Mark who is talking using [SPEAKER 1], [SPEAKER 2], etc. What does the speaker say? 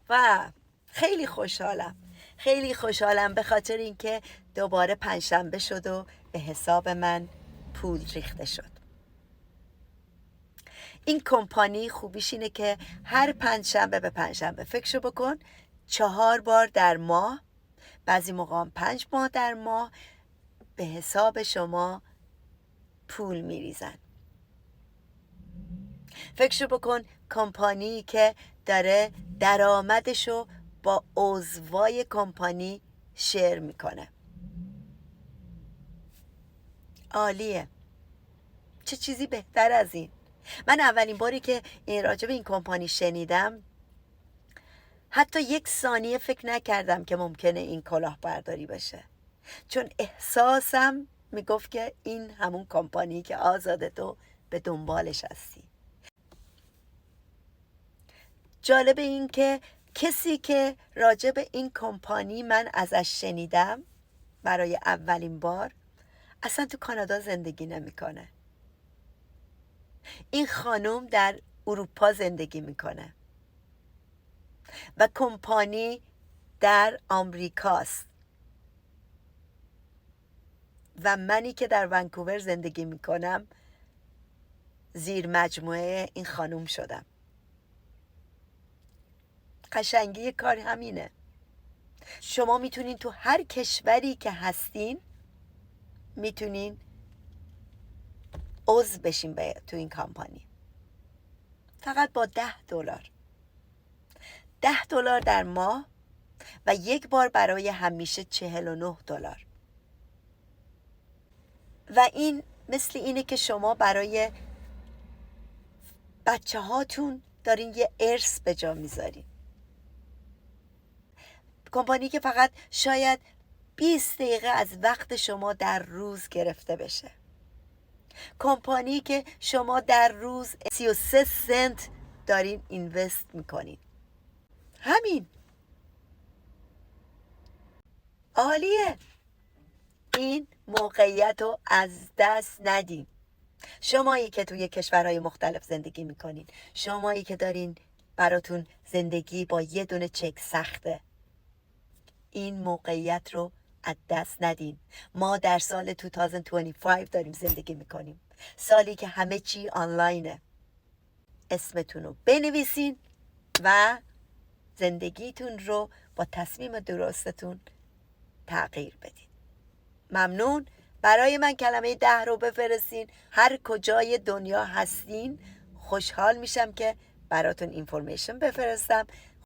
[SPEAKER 1] و خیلی خوشحالم به خاطر اینکه دوباره پنجشنبه شد و به حساب من پول ریخته شد. این کمپانی خوبیش اینه که هر پنجشنبه به پنجشنبه فکرشو بکن 4 بار در ماه، بعضی موقع 5 ماه در ماه به حساب شما پول میریزن. فکرشو بکن کمپانی که داره درآمدشو با عضوای کمپانی شیر میکنه. عالیه. چه چیزی بهتر از این؟ من اولین باری که راجع به این کمپانی شنیدم حتی 1 ثانیه فکر نکردم که ممکنه این کلاهبرداری بشه، چون احساسم میگفت که این همون کمپانی که آزاده تو به دنبالش هستی. جالب این که کسی که راجع به این کمپانی من ازش شنیدم برای اولین بار اصلا تو کانادا زندگی نمیکنه. این خانم در اروپا زندگی میکنه و کمپانی در آمریکاست و منی که در ونکوور زندگی میکنم زیر مجموعه این خانم شدم. قشنگی کار همینه. شما میتونین تو هر کشوری که هستین میتونین عضو بشین تو این کمپانی، فقط با $10 $10 در ماه و 1 بار برای همیشه $49. و این مثل اینه که شما برای بچه هاتون دارین یه ارث به جا میذارین. کمپانی که فقط شاید 20 دقیقه از وقت شما در روز گرفته بشه. کمپانی که شما در روز 33 سنت دارین اینوست میکنین. همین. عالیه. این موقعیت رو از دست ندین. شمایی که توی کشورهای مختلف زندگی میکنین، شمایی که دارین براتون زندگی با یه دونه چک سخته، این موقعیت رو از دست ندین. ما در سال 2025 داریم زندگی میکنیم، سالی که همه چی آنلاینه. اسمتون رو بنویسین و زندگیتون رو با تصمیم درستتون تغییر بدین. ممنون. برای من کلمه 10 رو بفرستین. هر کجای دنیا هستین خوشحال میشم که براتون اینفورمیشن بفرستم.